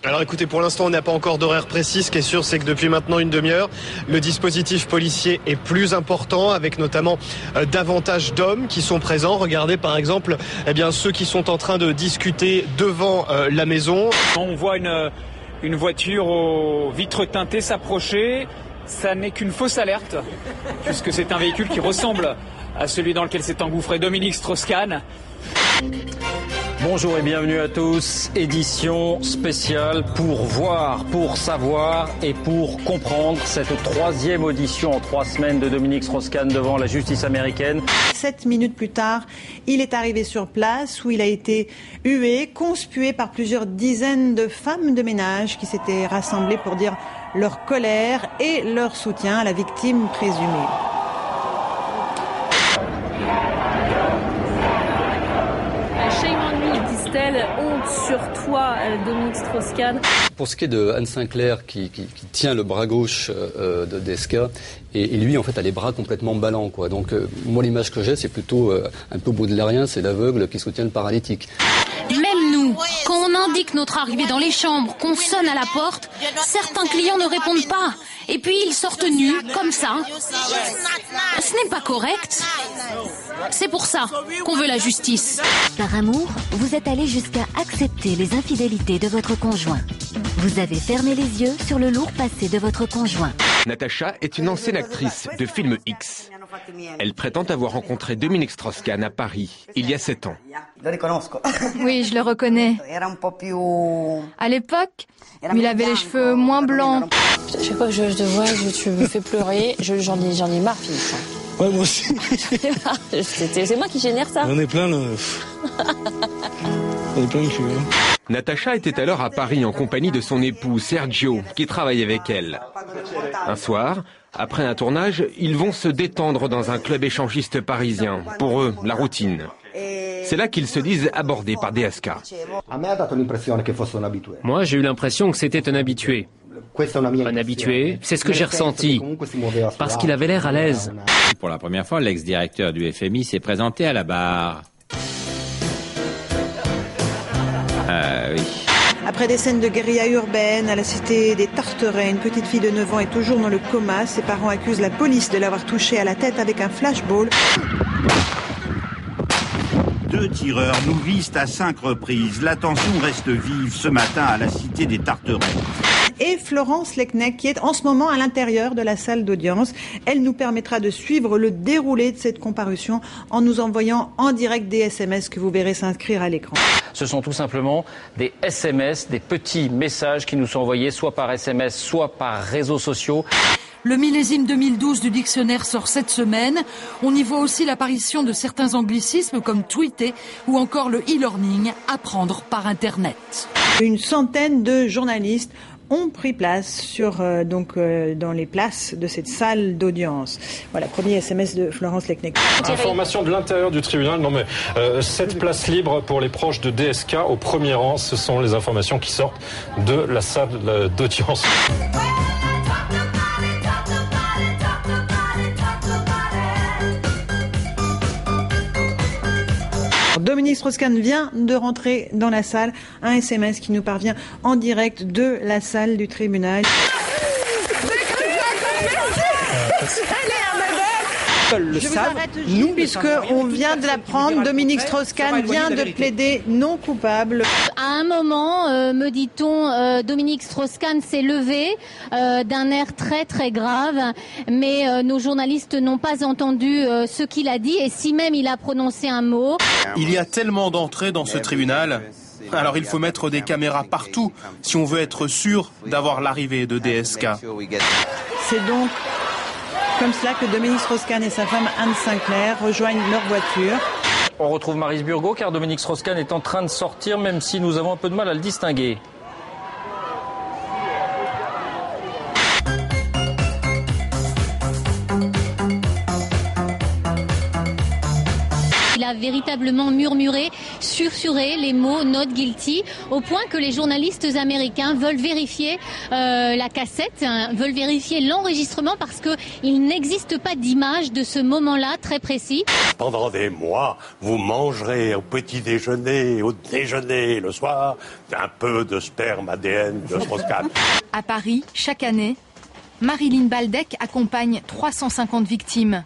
Alors écoutez, pour l'instant on n'a pas encore d'horaire précis. Ce qui est sûr, c'est que depuis maintenant une demi-heure, le dispositif policier est plus important, avec notamment davantage d'hommes qui sont présents. Regardez par exemple ceux qui sont en train de discuter devant la maison. On voit une voiture aux vitres teintées s'approcher. Ça n'est qu'une fausse alerte, puisque c'est un véhicule qui ressemble à celui dans lequel s'est engouffré Dominique Strauss-Kahn. Bonjour et bienvenue à tous, édition spéciale pour voir, pour savoir et pour comprendre cette troisième audition en 3 semaines de Dominique Strauss-Kahn devant la justice américaine. 7 minutes plus tard, il est arrivé sur place où il a été hué, conspué par plusieurs dizaines de femmes de ménage qui s'étaient rassemblées pour dire leur colère et leur soutien à la victime présumée. Honte sur toi, Dominique Strauss-Kahn. Pour ce qui est de Anne Sinclair qui tient le bras gauche de DSK et lui en fait a les bras complètement ballants quoi. Donc moi l'image que j'ai c'est plutôt un peu baudelairien, c'est l'aveugle qui soutient le paralytique. Même nous, quand on indique notre arrivée dans les chambres, qu'on sonne à la porte, certains clients ne répondent pas. Et puis ils sortent nus, comme ça. Ce n'est pas correct. C'est pour ça qu'on veut la justice. Par amour, vous êtes allé jusqu'à accepter les infidélités de votre conjoint. Vous avez fermé les yeux sur le lourd passé de votre conjoint. Natacha est une ancienne actrice de film X. Elle prétend avoir rencontré Dominique Strauss-Kahn à Paris, il y a 7 ans. Oui, je le reconnais. À l'époque, il avait les cheveux moins blancs. Chaque fois que je te vois, tu me fais pleurer. J'en ai marre, Philippe. Ouais, moi aussi. C'est moi qui génère ça. On est plein, là. On est plein de cul, hein. Natacha était alors à Paris en compagnie de son époux Sergio, qui travaille avec elle. Un soir, après un tournage, ils vont se détendre dans un club échangiste parisien. Pour eux, la routine. C'est là qu'ils se disent abordés par DSK. Moi, j'ai eu l'impression que c'était un habitué. Un habitué, c'est ce que j'ai ressenti, parce qu'il avait l'air à l'aise. Pour la première fois, l'ex-directeur du FMI s'est présenté à la barre. Oui. Après des scènes de guérilla urbaine à la cité des Tarterets, une petite fille de 9 ans est toujours dans le coma. Ses parents accusent la police de l'avoir touchée à la tête avec un flashball. 2 tireurs nous visent à 5 reprises. La tension reste vive ce matin à la cité des Tarterets. Et Florence Lecnec, qui est en ce moment à l'intérieur de la salle d'audience. Elle nous permettra de suivre le déroulé de cette comparution en nous envoyant en direct des SMS que vous verrez s'inscrire à l'écran. Ce sont tout simplement des SMS, des petits messages qui nous sont envoyés soit par SMS, soit par réseaux sociaux. Le millésime 2012 du dictionnaire sort cette semaine. On y voit aussi l'apparition de certains anglicismes comme tweeter ou encore le e-learning, apprendre par Internet. Une centaine de journalistes ont pris place dans les places de cette salle d'audience. Voilà, premier SMS de Florence Lecnec. Information de l'intérieur du tribunal. 7 places libres pour les proches de DSK au premier rang. Ce sont les informations qui sortent de la salle d'audience. Dominique Strauss-Kahn vient de rentrer dans la salle. Un SMS qui nous parvient en direct de la salle du tribunal. Le savent, nous, puisqu'on vient de l'apprendre, Dominique Strauss-Kahn vient de plaider non coupable. À un moment, me dit-on, Dominique Strauss-Kahn s'est levé d'un air très très grave, mais nos journalistes n'ont pas entendu ce qu'il a dit, et si même il a prononcé un mot. Il y a tellement d'entrées dans ce tribunal, alors il faut mettre des caméras partout si on veut être sûr d'avoir l'arrivée de DSK. C'est donc comme cela que Dominique Strauss-Kahn et sa femme Anne Sinclair rejoignent leur voiture. On retrouve Maryse Burgot car Dominique Strauss-Kahn est en train de sortir, même si nous avons un peu de mal à le distinguer. Il a véritablement murmuré, susurré les mots not guilty, au point que les journalistes américains veulent vérifier la cassette, veulent vérifier l'enregistrement parce qu'il n'existe pas d'image de ce moment-là très précis. Pendant des mois, vous mangerez au petit déjeuner, au déjeuner, le soir, un peu de sperme ADN de Strauss-Kahn. À Paris, chaque année, Marilyn Baldec accompagne 350 victimes.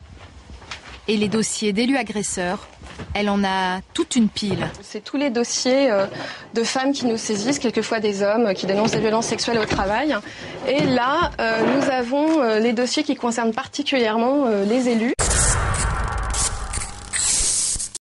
Et les dossiers d'élus agresseurs, elle en a toute une pile. C'est tous les dossiers de femmes qui nous saisissent, quelquefois des hommes qui dénoncent des violences sexuelles au travail. Et là, nous avons les dossiers qui concernent particulièrement les élus.